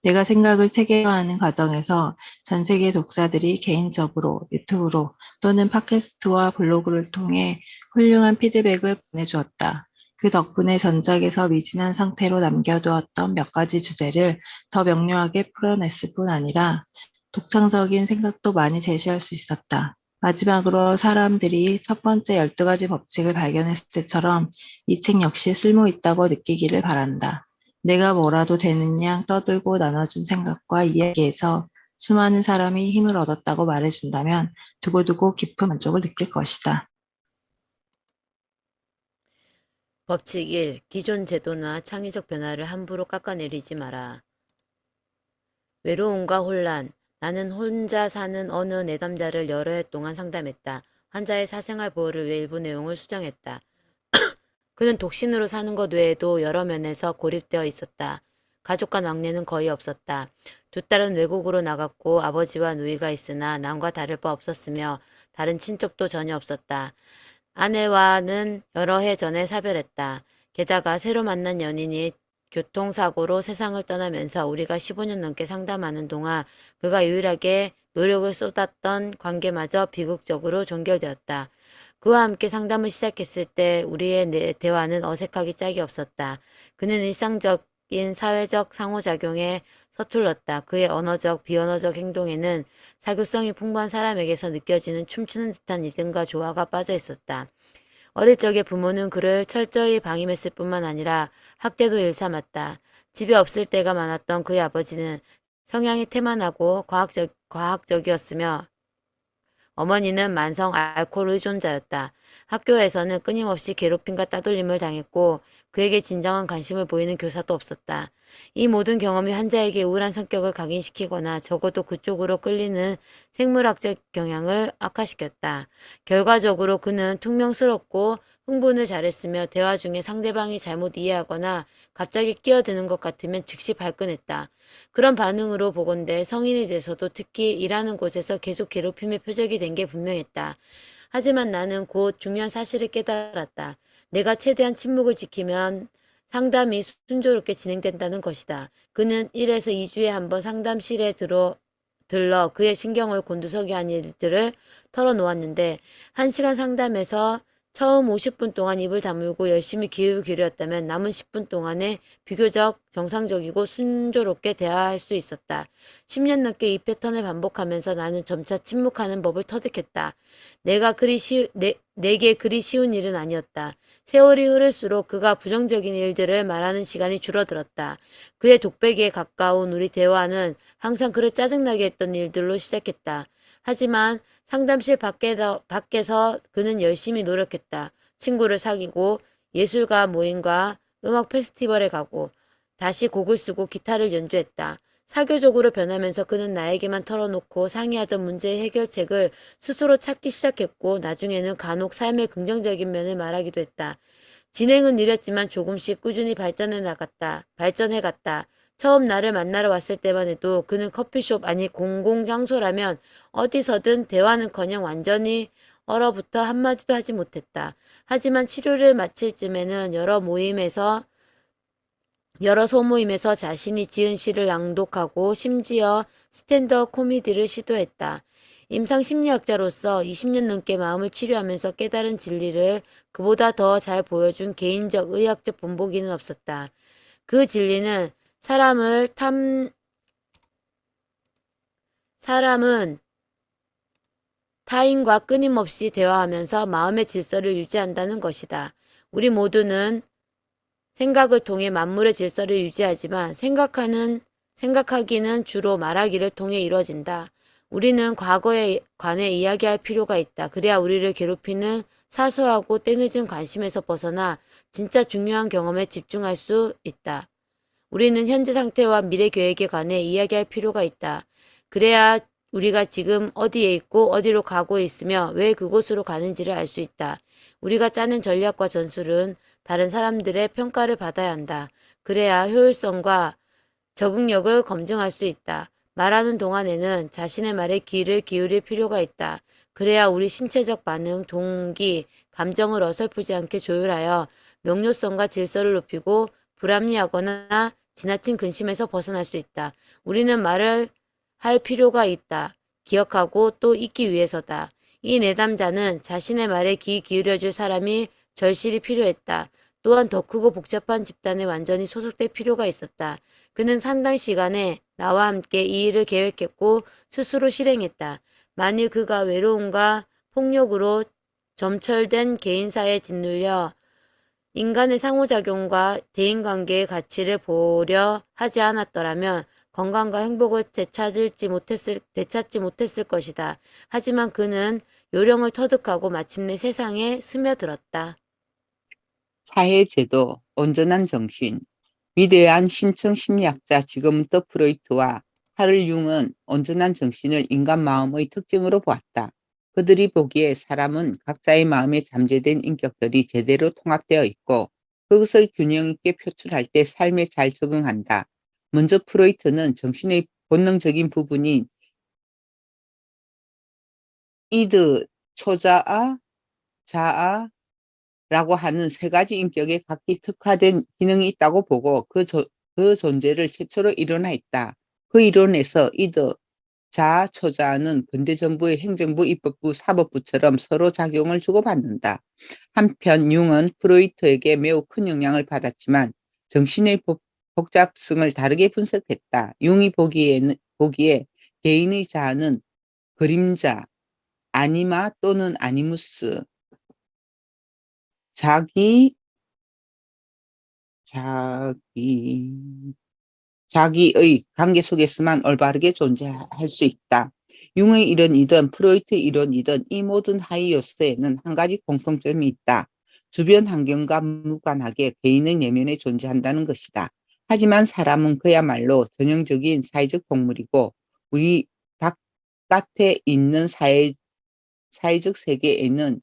내가 생각을 체계화하는 과정에서 전 세계 독자들이 개인적으로 유튜브로 또는 팟캐스트와 블로그를 통해 훌륭한 피드백을 보내주었다. 그 덕분에 전작에서 미진한 상태로 남겨두었던 몇 가지 주제를 더 명료하게 풀어냈을 뿐 아니라 독창적인 생각도 많이 제시할 수 있었다. 마지막으로 사람들이 첫 번째 12가지 법칙을 발견했을 때처럼 이 책 역시 쓸모 있다고 느끼기를 바란다. 내가 뭐라도 되는 양 떠들고 나눠준 생각과 이야기에서 수많은 사람이 힘을 얻었다고 말해준다면 두고두고 깊은 만족을 느낄 것이다. 법칙 1. 기존 제도나 창의적 변화를 함부로 깎아내리지 마라. 외로움과 혼란. 나는 혼자 사는 어느 내담자를 여러 해 동안 상담했다. 환자의 사생활 보호를 위해 일부 내용을 수정했다. 그는 독신으로 사는 것 외에도 여러 면에서 고립되어 있었다. 가족 간 왕래는 거의 없었다. 두 딸은 외국으로 나갔고 아버지와 누이가 있으나 남과 다를 바 없었으며 다른 친척도 전혀 없었다. 아내와는 여러 해 전에 사별했다. 게다가 새로 만난 연인이 교통사고로 세상을 떠나면서 우리가 15년 넘게 상담하는 동안 그가 유일하게 노력을 쏟았던 관계마저 비극적으로 종결되었다. 그와 함께 상담을 시작했을 때 우리의 대화는 어색하기 짝이 없었다. 그는 일상적인 사회적 상호작용에 서툴렀다. 그의 언어적, 비언어적 행동에는 사교성이 풍부한 사람에게서 느껴지는 춤추는 듯한 리듬과 조화가 빠져 있었다. 어릴 적에 부모는 그를 철저히 방임했을 뿐만 아니라 학대도 일삼았다. 집에 없을 때가 많았던 그의 아버지는 성향이 태만하고 과학적이었으며 어머니는 만성 알코올 의존자였다. 학교에서는 끊임없이 괴롭힘과 따돌림을 당했고 그에게 진정한 관심을 보이는 교사도 없었다. 이 모든 경험이 환자에게 우울한 성격을 각인시키거나 적어도 그쪽으로 끌리는 생물학적 경향을 악화시켰다. 결과적으로 그는 퉁명스럽고 흥분을 잘했으며 대화 중에 상대방이 잘못 이해하거나 갑자기 끼어드는 것 같으면 즉시 발끈했다. 그런 반응으로 보건대 성인이 돼서도 특히 일하는 곳에서 계속 괴롭힘의 표적이 된 게 분명했다. 하지만 나는 곧 중요한 사실을 깨달았다. 내가 최대한 침묵을 지키면 상담이 순조롭게 진행된다는 것이다. 그는 1에서 2주에 한 번 상담실에 들러 그의 신경을 곤두서게 한 일들을 털어놓았는데 1시간 상담에서 처음 50분 동안 입을 다물고 열심히 귀를 기울였다면 남은 10분 동안에 비교적 정상적이고 순조롭게 대화할 수 있었다. 10년 넘게 이 패턴을 반복하면서 나는 점차 침묵하는 법을 터득했다. 내게 그리 쉬운 일은 아니었다. 세월이 흐를수록 그가 부정적인 일들을 말하는 시간이 줄어들었다. 그의 독백에 가까운 우리 대화는 항상 그를 짜증나게 했던 일들로 시작했다. 하지만 상담실 밖에서 그는 열심히 노력했다. 친구를 사귀고 예술가 모임과 음악 페스티벌에 가고 다시 곡을 쓰고 기타를 연주했다. 사교적으로 변하면서 그는 나에게만 털어놓고 상의하던 문제의 해결책을 스스로 찾기 시작했고 나중에는 간혹 삶의 긍정적인 면을 말하기도 했다. 진행은 느렸지만 조금씩 꾸준히 발전해갔다. 처음 나를 만나러 왔을 때만 해도 그는 커피숍 아니 공공장소라면 어디서든 대화는커녕 완전히 얼어붙어 한마디도 하지 못했다. 하지만 치료를 마칠 쯤에는 여러 소모임에서 자신이 지은 시를 낭독하고 심지어 스탠드업 코미디를 시도했다. 임상심리학자로서 20년 넘게 마음을 치료하면서 깨달은 진리를 그보다 더 잘 보여준 개인적 의학적 본보기는 없었다. 그 진리는 사람은 타인과 끊임없이 대화하면서 마음의 질서를 유지한다는 것이다. 우리 모두는 생각을 통해 만물의 질서를 유지하지만 생각하기는 주로 말하기를 통해 이루어진다. 우리는 과거에 관해 이야기할 필요가 있다. 그래야 우리를 괴롭히는 사소하고 때늦은 관심에서 벗어나 진짜 중요한 경험에 집중할 수 있다. 우리는 현재 상태와 미래 계획에 관해 이야기할 필요가 있다. 그래야 우리가 지금 어디에 있고 어디로 가고 있으며 왜 그곳으로 가는지를 알 수 있다. 우리가 짜낸 전략과 전술은 다른 사람들의 평가를 받아야 한다. 그래야 효율성과 적응력을 검증할 수 있다. 말하는 동안에는 자신의 말에 귀를 기울일 필요가 있다. 그래야 우리 신체적 반응, 동기, 감정을 어설프지 않게 조율하여 명료성과 질서를 높이고 불합리하거나 지나친 근심에서 벗어날 수 있다. 우리는 말을 할 필요가 있다. 기억하고 또 잊기 위해서다. 이 내담자는 자신의 말에 귀 기울여줄 사람이 절실히 필요했다. 또한 더 크고 복잡한 집단에 완전히 소속될 필요가 있었다. 그는 상당 시간에 나와 함께 이 일을 계획했고 스스로 실행했다. 만일 그가 외로움과 폭력으로 점철된 개인사에 짓눌려 인간의 상호작용과 대인관계의 가치를 보려 하지 않았더라면 건강과 행복을 되찾지 못했을 것이다. 하지만 그는 요령을 터득하고 마침내 세상에 스며들었다. 사회제도, 온전한 정신, 위대한 심층 심리학자 지그문트 프로이트와 카를 융은 온전한 정신을 인간 마음의 특징으로 보았다. 그들이 보기에 사람은 각자의 마음에 잠재된 인격들이 제대로 통합되어 있고 그것을 균형 있게 표출할 때 삶에 잘 적응한다. 먼저 프로이트는 정신의 본능적인 부분인 이드, 초자아, 자아, 라고 하는 세 가지 인격에 각기 특화된 기능이 있다고 보고 그 존재를 최초로 이론화했다. 그 이론에서 이드, 자, 초자는 근대 정부의 행정부, 입법부, 사법부처럼 서로 작용을 주고받는다. 한편 융은 프로이트에게 매우 큰 영향을 받았지만 정신의 복잡성을 다르게 분석했다. 융이 보기에 개인의 자아는 그림자, 아니마 또는 아니무스, 자기, 자기의 관계 속에서만 올바르게 존재할 수 있다. 융의 이론이든 프로이트 이론이든 이 모든 하위 요소에는 한 가지 공통점이 있다. 주변 환경과 무관하게 개인의 내면에 존재한다는 것이다. 하지만 사람은 그야말로 전형적인 사회적 동물이고 우리 바깥에 있는 사회적 세계에는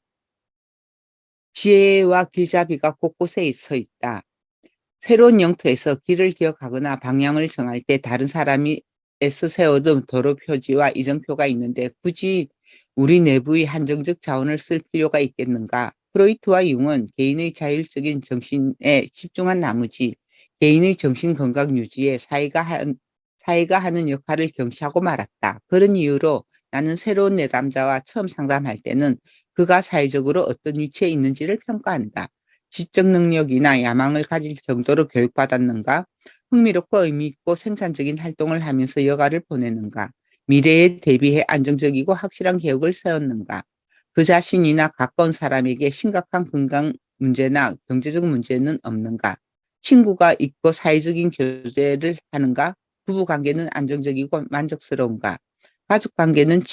지혜와 길잡이가 곳곳에 서 있다. 새로운 영토에서 길을 기억하거나 방향을 정할 때 다른 사람이 애써 세워둔 도로 표지와 이정표가 있는데 굳이 우리 내부의 한정적 자원을 쓸 필요가 있겠는가? 프로이트와 융은 개인의 자율적인 정신에 집중한 나머지 개인의 정신 건강 유지에 사회가 하는 역할을 경시하고 말았다. 그런 이유로 나는 새로운 내담자와 처음 상담할 때는 그가 사회적으로 어떤 위치에 있는지를 평가한다. 지적 능력이나 야망을 가질 정도로 교육받았는가? 흥미롭고 의미있고 생산적인 활동을 하면서 여가를 보내는가? 미래에 대비해 안정적이고 확실한 계획을 세웠는가? 그 자신이나 가까운 사람에게 심각한 건강 문제나 경제적 문제는 없는가? 친구가 있고 사회적인 교제를 하는가? 부부 관계는 안정적이고 만족스러운가? 가족 관계는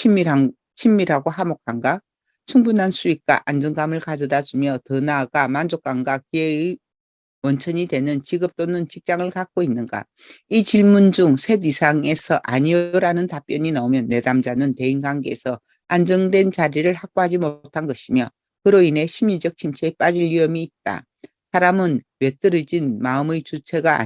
친밀하고 화목한가? 충분한 수익과 안정감을 가져다 주며 더 나아가 만족감과 기회의 원천이 되는 직업 또는 직장을 갖고 있는가? 이 질문 중 셋 이상에서 아니요라는 답변이 나오면 내담자는 대인관계에서 안정된 자리를 확보하지 못한 것이며 그로 인해 심리적 침체에 빠질 위험이 있다. 사람은 외떨어진 마음의 주체가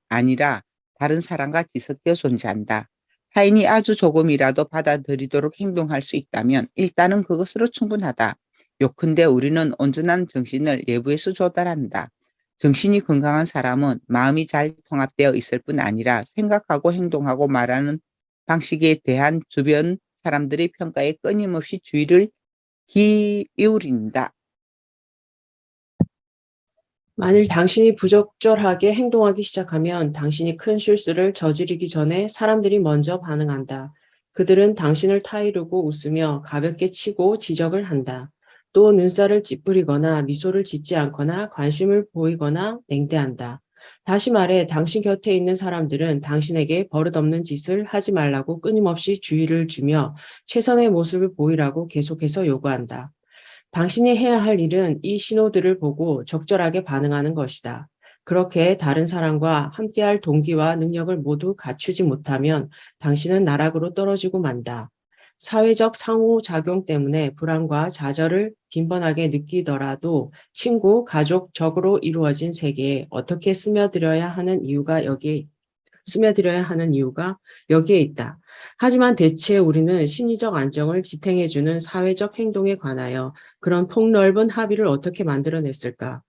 아니라 다른 사람과 뒤섞여 존재한다. 타인이 아주 조금이라도 받아들이도록 행동할 수 있다면 일단은 그것으로 충분하다. 요컨대 우리는 온전한 정신을 내부에서 조달한다. 정신이 건강한 사람은 마음이 잘 통합되어 있을 뿐 아니라 생각하고 행동하고 말하는 방식에 대한 주변 사람들의 평가에 끊임없이 주의를 기울인다. 만일 당신이 부적절하게 행동하기 시작하면 당신이 큰 실수를 저지르기 전에 사람들이 먼저 반응한다. 그들은 당신을 타이르고 웃으며 가볍게 치고 지적을 한다. 또 눈살을 찌푸리거나 미소를 짓지 않거나 관심을 보이거나 냉대한다. 다시 말해 당신 곁에 있는 사람들은 당신에게 버릇없는 짓을 하지 말라고 끊임없이 주의를 주며 최선의 모습을 보이라고 계속해서 요구한다. 당신이 해야 할 일은 이 신호들을 보고 적절하게 반응하는 것이다. 그렇게 다른 사람과 함께할 동기와 능력을 모두 갖추지 못하면 당신은 나락으로 떨어지고 만다. 사회적 상호작용 때문에 불안과 좌절을 빈번하게 느끼더라도 친구, 가족, 적으로 이루어진 세계에 어떻게 스며들어야 하는 이유가 여기에 있다. 하지만 대체 우리는 심리적 안정을 지탱해주는 사회적 행동에 관하여 그런 폭넓은 합의를 어떻게 만들어냈을까?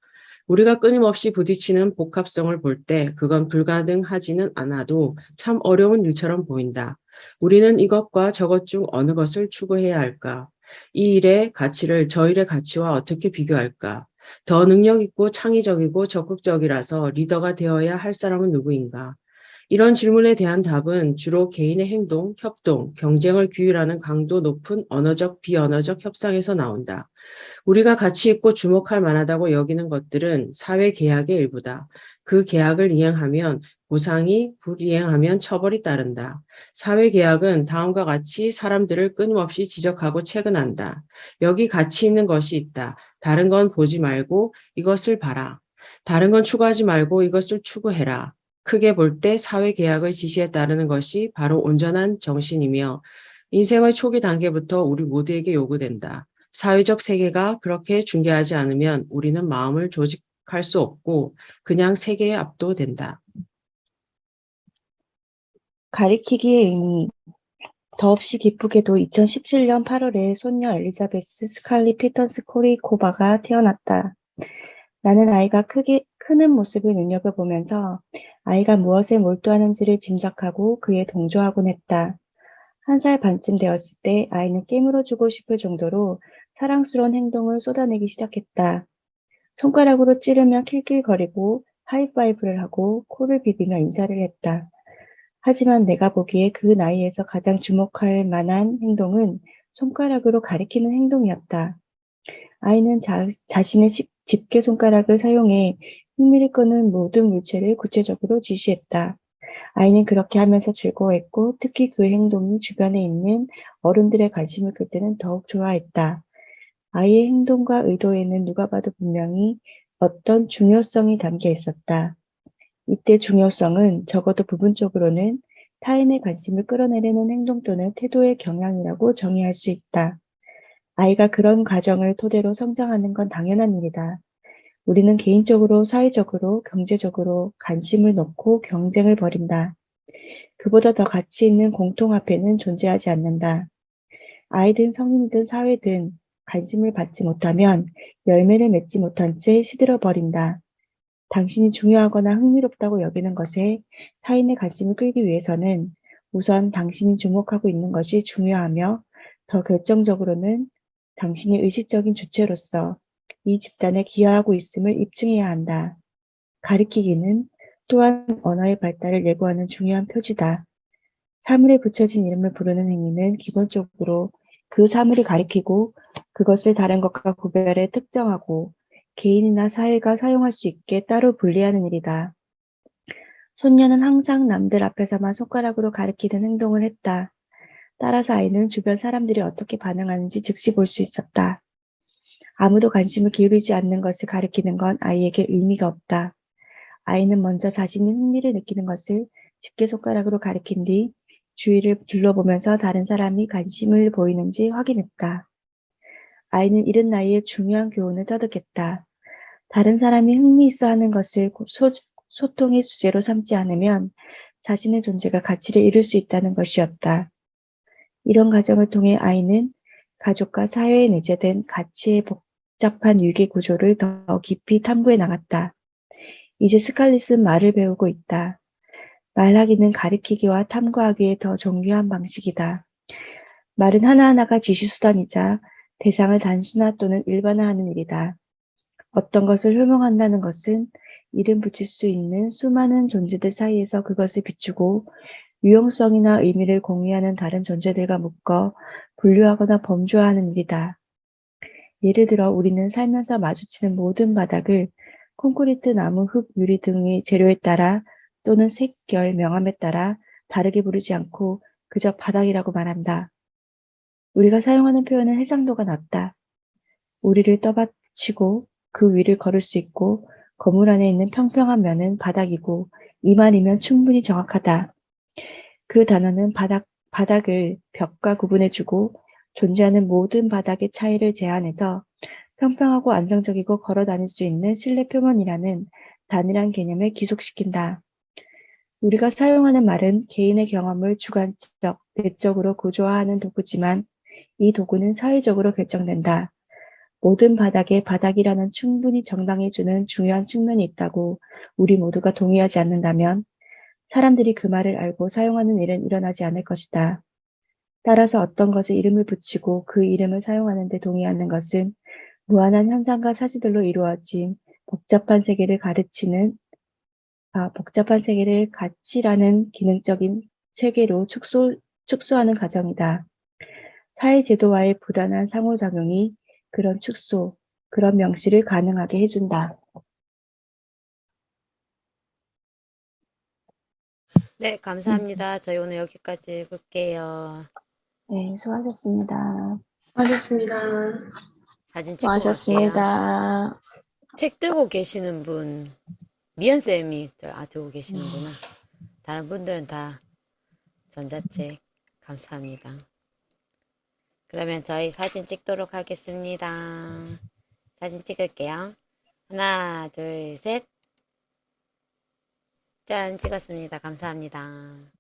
우리가 끊임없이 부딪히는 복합성을 볼 때 그건 불가능하지는 않아도 참 어려운 일처럼 보인다. 우리는 이것과 저것 중 어느 것을 추구해야 할까? 이 일의 가치를 저 일의 가치와 어떻게 비교할까? 더 능력 있고 창의적이고 적극적이라서 리더가 되어야 할 사람은 누구인가? 이런 질문에 대한 답은 주로 개인의 행동, 협동, 경쟁을 규율하는 강도 높은 언어적, 비언어적 협상에서 나온다. 우리가 가치 있고 주목할 만하다고 여기는 것들은 사회 계약의 일부다. 그 계약을 이행하면 보상이, 불이행하면 처벌이 따른다. 사회 계약은 다음과 같이 사람들을 끊임없이 지적하고 체근한다. 여기 가치 있는 것이 있다. 다른 건 보지 말고 이것을 봐라. 다른 건 추구하지 말고 이것을 추구해라. 크게 볼 때 사회 계약의 지시에 따르는 것이 바로 온전한 정신이며 인생의 초기 단계부터 우리 모두에게 요구된다. 사회적 세계가 그렇게 중개하지 않으면 우리는 마음을 조직할 수 없고 그냥 세계에 압도된다. 가리키기의 의미. 더없이 기쁘게도 2017년 8월에 손녀 엘리자베스 스칼리 피터스 코리코바가 태어났다. 나는 아이가 크는 모습을 눈여겨보면서 아이가 무엇에 몰두하는지를 짐작하고 그에 동조하곤 했다. 1살 반쯤 되었을 때 아이는 깨물어주고 싶을 정도로 사랑스러운 행동을 쏟아내기 시작했다. 손가락으로 찌르며 킬킬거리고 하이파이브를 하고 코를 비비며 인사를 했다. 하지만 내가 보기에 그 나이에서 가장 주목할 만한 행동은 손가락으로 가리키는 행동이었다. 아이는 자신의 집게 손가락을 사용해 흥미를 끄는 모든 물체를 구체적으로 지시했다. 아이는 그렇게 하면서 즐거워했고 특히 그 행동이 주변에 있는 어른들의 관심을 끌 때는 더욱 좋아했다. 아이의 행동과 의도에는 누가 봐도 분명히 어떤 중요성이 담겨 있었다. 이때 중요성은 적어도 부분적으로는 타인의 관심을 끌어내려는 행동 또는 태도의 경향이라고 정의할 수 있다. 아이가 그런 과정을 토대로 성장하는 건 당연한 일이다. 우리는 개인적으로, 사회적으로, 경제적으로 관심을 놓고 경쟁을 벌인다. 그보다 더 가치 있는 공통화폐는 존재하지 않는다. 아이든 성인이든 사회든 관심을 받지 못하면 열매를 맺지 못한 채 시들어 버린다. 당신이 중요하거나 흥미롭다고 여기는 것에 타인의 관심을 끌기 위해서는 우선 당신이 주목하고 있는 것이 중요하며 더 결정적으로는 당신이 의식적인 주체로서 이 집단에 기여하고 있음을 입증해야 한다. 가리키기는 또한 언어의 발달을 예고하는 중요한 표지다. 사물에 붙여진 이름을 부르는 행위는 기본적으로 그 사물이 가리키고 그것을 다른 것과 구별해 특정하고 개인이나 사회가 사용할 수 있게 따로 분리하는 일이다. 손녀는 항상 남들 앞에서만 손가락으로 가리키는 행동을 했다. 따라서 아이는 주변 사람들이 어떻게 반응하는지 즉시 볼 수 있었다. 아무도 관심을 기울이지 않는 것을 가리키는 건 아이에게 의미가 없다. 아이는 먼저 자신이 흥미를 느끼는 것을 집게 손가락으로 가리킨 뒤 주위를 둘러보면서 다른 사람이 관심을 보이는지 확인했다. 아이는 이른 나이에 중요한 교훈을 터득했다. 다른 사람이 흥미있어 하는 것을 소통의 주제로 삼지 않으면 자신의 존재가 가치를 잃을 수 있다는 것이었다. 이런 과정을 통해 아이는 가족과 사회에 내재된 가치의 복잡한 유기 구조를 더 깊이 탐구해 나갔다. 이제 스칼릿은 말을 배우고 있다. 말하기는 가리키기와 탐구하기의 더 정교한 방식이다. 말은 하나하나가 지시수단이자 대상을 단순화 또는 일반화하는 일이다. 어떤 것을 효명한다는 것은 이름 붙일 수 있는 수많은 존재들 사이에서 그것을 비추고 유용성이나 의미를 공유하는 다른 존재들과 묶어 분류하거나 범주화하는 일이다. 예를 들어 우리는 살면서 마주치는 모든 바닥을 콘크리트, 나무, 흙, 유리 등의 재료에 따라 또는 색, 결, 명암에 따라 다르게 부르지 않고 그저 바닥이라고 말한다. 우리가 사용하는 표현은 해상도가 낮다. 우리를 떠받치고 그 위를 걸을 수 있고 건물 안에 있는 평평한 면은 바닥이고 이만이면 충분히 정확하다. 그 단어는 바닥을 벽과 구분해주고 존재하는 모든 바닥의 차이를 제한해서 평평하고 안정적이고 걸어 다닐 수 있는 실내 표면이라는 단일한 개념을 기속시킨다. 우리가 사용하는 말은 개인의 경험을 주관적, 내적으로 구조화하는 도구지만 이 도구는 사회적으로 결정된다. 모든 바닥에 바닥이라는 충분히 정당해주는 중요한 측면이 있다고 우리 모두가 동의하지 않는다면 사람들이 그 말을 알고 사용하는 일은 일어나지 않을 것이다. 따라서 어떤 것에 이름을 붙이고 그 이름을 사용하는 데 동의하는 것은 무한한 현상과 사실들로 이루어진 복잡한 세계를 가치라는 기능적인 체계로 축소하는 과정이다. 사회제도와의 부단한 상호작용이 그런 축소, 그런 명시를 가능하게 해준다. 네, 감사합니다. 저희 오늘 여기까지 읽을게요. 네, 수고하셨습니다. 하셨습니다. 사진 찍고 갈게요. 수고하셨습니다. 책 들고 계시는 분, 미연쌤이 들고 계시는구나. 다른 분들은 다 전자책. 감사합니다. 그러면 저희 사진 찍도록 하겠습니다. 사진 찍을게요. 하나, 둘, 셋. 짠, 찍었습니다. 감사합니다.